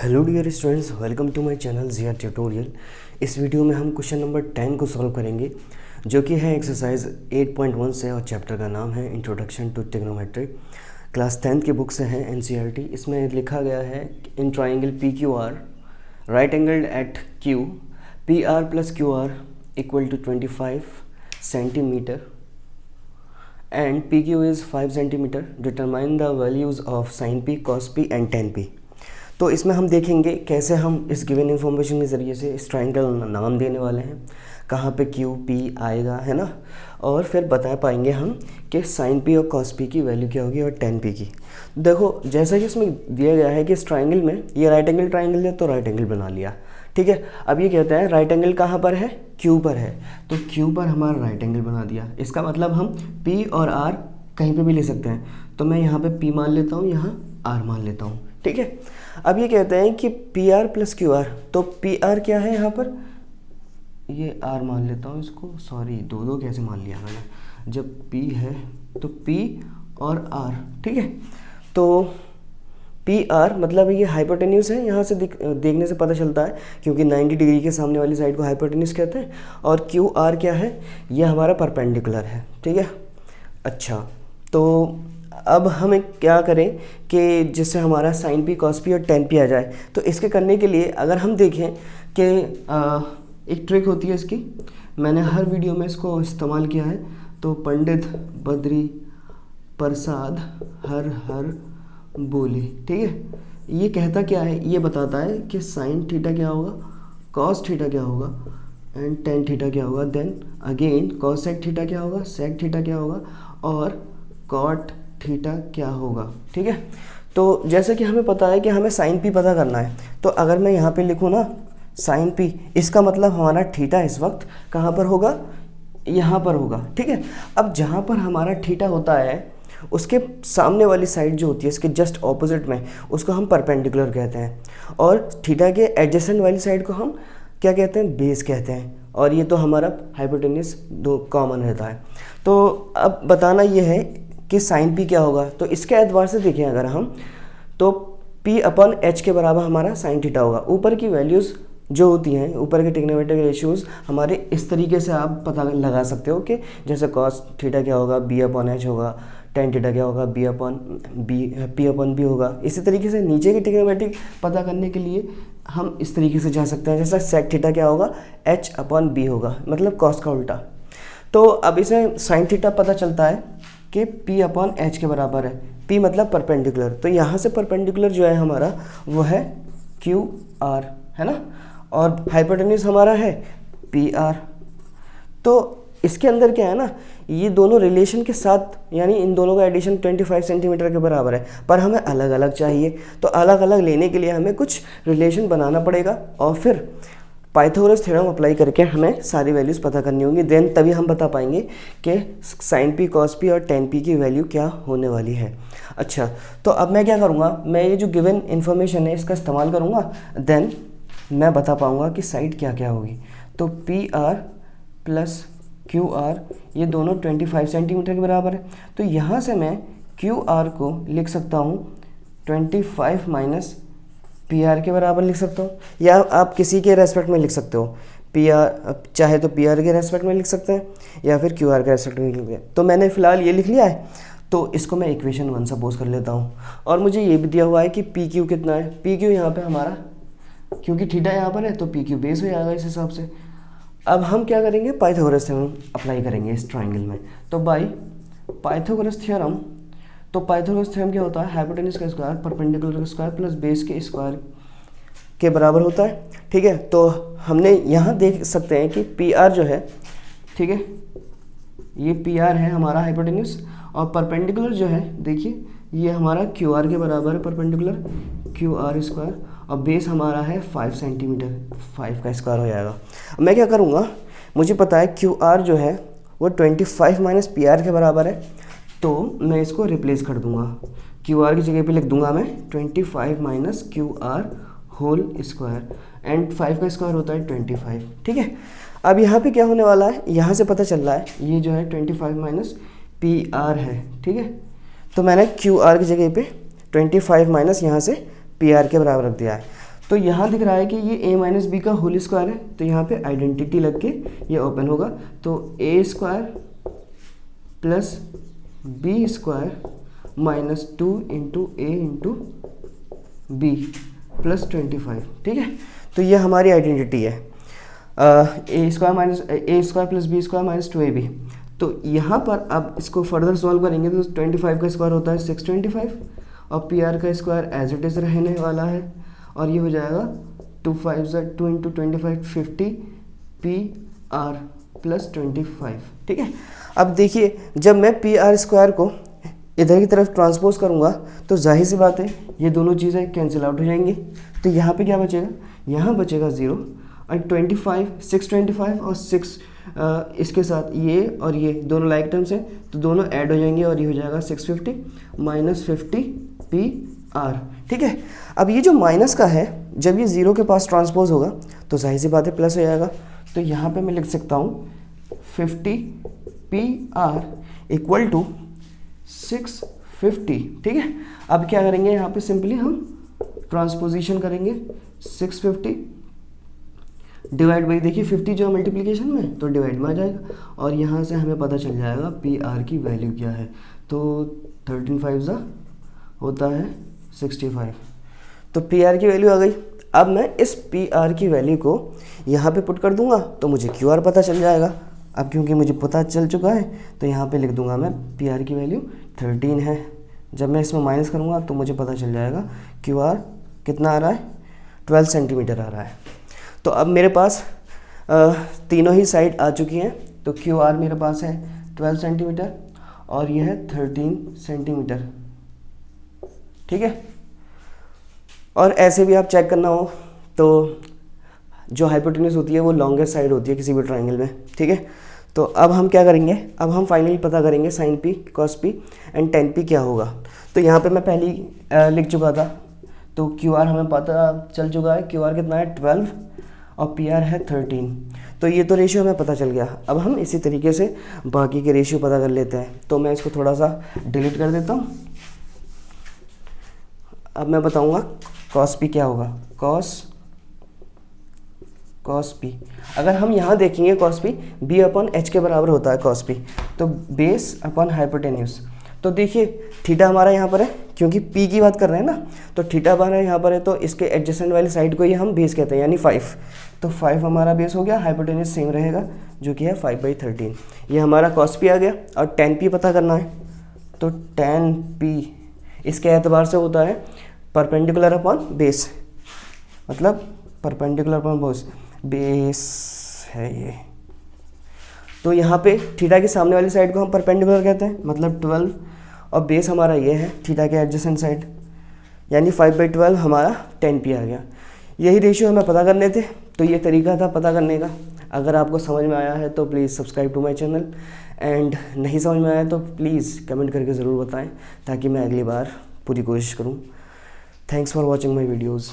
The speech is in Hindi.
Hello dear students, welcome to my channel Jiya tutorial. इस वीडियो में हम क्वेश्चन नंबर 10 को सॉल्व करेंगे, जो कि है एक्सरसाइज 8.1 से और चैप्टर का नाम है introduction to trigonometry. Class 10th की बुक से है एनसीईआरटी। इसमें लिखा गया है in triangle P Q R right angled at Q P R plus Q R equal to 25 centimetre and PQ is 5 cm. Determine the values of sin P, cos P and tan P. तो इसमें हम देखेंगे कैसे हम इस गिवन इन्फॉर्मेशन के ज़रिए से इस ट्राइंगल नाम देने वाले हैं, कहाँ पे Q P आएगा, है ना, और फिर बता पाएंगे हम कि sin P और cos P की वैल्यू क्या होगी और tan P की। देखो, जैसा कि इसमें दिया गया है कि इस ट्राइंगल में ये राइट एंगल ट्राइंगल है, तो राइट एंगल बना लिया, ठीक है। अब ये कहता है राइट एंगल कहाँ पर है, Q पर है, तो Q पर हमारा राइट एंगल बना दिया। इसका मतलब हम P और R कहीं पे भी ले सकते हैं, तो मैं यहाँ पे P मान लेता हूँ, यहाँ R मान लेता हूँ, ठीक है। अब ये कहते हैं कि PR प्लस QR, तो PR क्या है यहाँ पर, ये R मान लेता हूँ इसको, सॉरी दो कैसे मान लिया मैंने, जब P है तो P और R, ठीक है। तो PR मतलब ये हाइपोटेन्यूस है, यहाँ से देखने से पता चलता है, क्योंकि 90 डिग्री के सामने वाली साइड को हाइपोटेन्यूस कहते हैं। और QR क्या है, ये हमारा परपेंडिकुलर है, ठीक है। अच्छा, तो अब हमें क्या करें कि जिससे हमारा sin P, cos P और tan P आ जाए। तो इसके करने के लिए अगर हम देखें कि एक ट्रिक होती है इसकी, मैंने हर वीडियो में इसको इस्तेमाल किया है। तो पंडित बद्री प्रसाद हर हर बोले, ठीक है। ये कहता क्या है, ये बताता है कि साइन थीटा क्या होगा, कॉस थीटा क्या होगा एंड टेन थीटा क्या होगा। Then again cosec theta क्या होगा, सेक थीटा क्या होगा और कॉट थीटा क्या होगा, ठीक है। तो जैसे कि हमें पता है कि हमें साइन पी पता करना है, तो अगर मैं यहाँ पे लिखूँ ना साइन पी, इसका मतलब हमारा थीटा इस वक्त कहाँ पर होगा, यहाँ पर होगा, ठीक है। अब जहाँ पर हमारा थीटा होता है उसके सामने वाली साइड जो होती है इसके जस्ट ऑपोजिट में, उसको हम परपेंडिकुलर कहते हैं, और थीटा के एडजेसेंट वाली साइड को हम क्या कहते हैं, बेस कहते हैं। और ये तो हमारा हाइपोटेन्यूस दो कॉमन रहता है। तो अब बताना ये है कि साइन पी क्या होगा। तो इसके एतबार से देखें अगर हम, तो P अपन H के बराबर हमारा साइन थीटा होगा। ऊपर की वैल्यूज़ जो होती हैं, ऊपर के ट्रिग्नोमेट्रिक रेशियोज हमारे इस तरीके से आप पता लगा सकते हो कि जैसे कॉस थीटा क्या होगा, B/H होगा, टेन थीटा क्या होगा, P/B होगा। इसी तरीके से नीचे की ट्रिग्नोमेट्रिक पता करने के लिए हम इस तरीके से जा सकते हैं, जैसा सेक थीटा क्या होगा, H/B होगा, मतलब कॉस का उल्टा। तो अब इसे साइन थीटा पता चलता है कि P/H के बराबर है, P मतलब परपेंडिकुलर, तो यहाँ से परपेंडिकुलर जो है हमारा वो है QR, है ना, और हाइपोटेन्यूस हमारा है PR। तो इसके अंदर क्या है ना, ये दोनों रिलेशन के साथ, यानी इन दोनों का एडिशन 25 सेंटीमीटर के बराबर है, पर हमें अलग अलग चाहिए। तो अलग अलग लेने के लिए हमें कुछ रिलेशन बनाना पड़ेगा, और फिर पाइथागोरस थ्योरम अप्लाई करके हमें सारी वैल्यूज़ पता करनी होंगी। देन तभी हम बता पाएंगे कि साइन पी, कॉस पी और टेन पी की वैल्यू क्या होने वाली है। अच्छा, तो अब मैं क्या करूँगा, मैं ये जो गिवन इन्फॉर्मेशन है इसका इस्तेमाल करूँगा, देन मैं बता पाऊँगा कि साइड क्या क्या होगी। तो PR प्लस QR ये दोनों 25 सेंटीमीटर के बराबर है, तो यहाँ से मैं QR को लिख सकता हूँ 25 माइनस PR के बराबर लिख सकता हूँ, या आप किसी के रेस्पेक्ट में लिख सकते हो। PR चाहे तो PR के रेस्पेक्ट में लिख सकते हैं, या फिर QR के रेस्पेक्ट में लिख सकते हैं। तो मैंने फ़िलहाल ये लिख लिया है, तो इसको मैं इक्वेशन 1 सपोज कर लेता हूँ। और मुझे ये भी दिया हुआ है कि PQ कितना है, PQ यहाँ पे हमारा, क्योंकि थीटा यहाँ पर है तो PQ बेस हो जाएगा इस हिसाब से। अब हम क्या करेंगे, पाइथागोरस थ्योरम अप्लाई करेंगे इस ट्राइंगल में। तो बाय पाइथागोरस थ्योरम, तो पाइथागोरस थ्योरम क्या होता है, हाइपोटेन्यूस का स्क्वायर परपेंडिकुलर का स्क्वायर प्लस बेस के स्क्वायर के बराबर होता है, ठीक है। तो हमने यहाँ देख सकते हैं कि PR जो है, ठीक है, ये PR है हमारा हाइपोटेन्यूस, और परपेंडिकुलर जो है देखिए ये हमारा QR के बराबर है, परपेंडिकुलर QR स्क्वायर, और बेस हमारा है 5 सेंटीमीटर, 5 का स्क्वायर हो जाएगा। मैं क्या करूँगा, मुझे पता है QR जो है वो 25 माइनस PR के बराबर है, तो मैं इसको रिप्लेस कर दूँगा, QR की जगह पे लिख दूँगा मैं 25 minus QR whole square, and 5 का स्क्वायर होता है 25, ठीक है। अब यहाँ पे क्या होने वाला है, यहाँ से पता चल रहा है ये जो है 25 माइनस PR है, ठीक है। तो मैंने QR की जगह पे 25 माइनस यहाँ से PR के बराबर रख दिया है। तो यहाँ दिख रहा है कि ये a माइनस बी का होल स्क्वायर है, तो यहाँ पे आइडेंटिटी लग के ये ओपन होगा। तो a square plus B square minus 2 into A into B plus 25, ठीक है। तो ये हमारी आइडेंटिटी है A square plus B square minus 2ab। तो यहाँ पर अब इसको फर्दर सॉल्व करेंगे तो 25 का स्क्वायर होता है 625 और पी आर का स्क्वायर एज इट इज़ रहने वाला है और ये हो जाएगा 2 5 2 इंटू 25 50 पी आर प्लस 25, ठीक है। अब देखिए जब मैं पी आर स्क्वायर को इधर की तरफ ट्रांसपोज करूँगा तो जाहिर सी बात है ये दोनों चीज़ें कैंसिल आउट हो जाएंगी। तो यहाँ पे क्या बचेगा, यहाँ बचेगा 0 और 625 और 6 इसके साथ ये और ये दोनों लाइक टर्म्स हैं तो दोनों ऐड हो जाएंगे और ये हो जाएगा 650 माइनस 50 पी आर, ठीक है। अब ये जो माइनस का है जब ये 0 के पास ट्रांसपोज होगा तो जाहिर सी बात है प्लस हो जाएगा। तो यहाँ पे मैं लिख सकता हूँ 50 पी आर इक्वल टू 650, ठीक है। अब क्या करेंगे यहाँ पे सिंपली हम ट्रांसपोजिशन करेंगे 650 डिवाइड बाई, देखिए 50 जो मल्टीप्लिकेशन में तो डिवाइड में आ जाएगा और यहाँ से हमें पता चल जाएगा पी आर की वैल्यू क्या है। तो 13 5 होता है 65, तो पी आर की वैल्यू आ गई। अब मैं इस पी आर की वैल्यू को यहाँ पे पुट कर दूंगा तो मुझे क्यू आर पता चल जाएगा। अब क्योंकि मुझे पता चल चुका है तो यहाँ पे लिख दूंगा मैं पी आर की वैल्यू 13 है। जब मैं इसमें माइनस करूँगा तो मुझे पता चल जाएगा क्यू आर कितना आ रहा है, 12 सेंटीमीटर आ रहा है। तो अब मेरे पास तीनों ही साइड आ चुकी हैं। तो क्यू आर मेरे पास है 12 सेंटीमीटर और यह है 13 सेंटीमीटर, ठीक है। और ऐसे भी आप चेक करना हो तो जो हाइपोटेन्यूज होती है वो लॉन्गेस्ट साइड होती है किसी भी ट्राइंगल में, ठीक है। तो अब हम क्या करेंगे, अब हम फाइनली पता करेंगे sin P cos P and tan P क्या होगा। तो यहाँ पे मैं पहले ही लिख चुका था तो क्यू आर हमें पता चल चुका है, क्यू आर कितना है 12 और पी आर है 13। तो ये तो रेशियो हमें पता चल गया। अब हम इसी तरीके से बाकी के रेशियो पता कर लेते हैं। तो मैं इसको थोड़ा सा डिलीट कर देता हूँ। अब मैं बताऊँगा कॉस पी क्या होगा, कॉस पी। अगर हम यहाँ देखेंगे cos P B upon H के बराबर होता है कॉस पी, तो बेस अपॉन हाइपोटेन्यूज। तो देखिए थीटा हमारा यहाँ पर है क्योंकि पी की बात कर रहे हैं ना, तो थीटा हमारा यहाँ पर है तो इसके एडजेसेंट वाली साइड को ही हम बेस कहते हैं यानी 5। तो 5 हमारा बेस हो गया, हाइपोटेन्यूज सेम रहेगा जो कि है 5/13। ये हमारा कॉस पी आ गया। और टेन पी पता करना है तो टेन पी इसके एतबार से होता है परपेंडिकुलर अपॉन बेस, मतलब परपेंडिकुलर अपॉन बेस है ये। तो यहाँ पे थीटा के सामने वाली साइड को हम परपेंडिकुलर कहते हैं, मतलब 12 और बेस हमारा ये है थीटा के एडजेसेंट साइड यानी 5/12 हमारा 10p आ गया। यही रेशियो हमें पता करने थे, तो ये तरीका था पता करने का। अगर आपको समझ में आया है तो please subscribe to my channel and नहीं समझ में आया तो प्लीज़ कमेंट करके ज़रूर बताएं ताकि मैं अगली बार पूरी कोशिश करूँ। Thanks for watching my videos.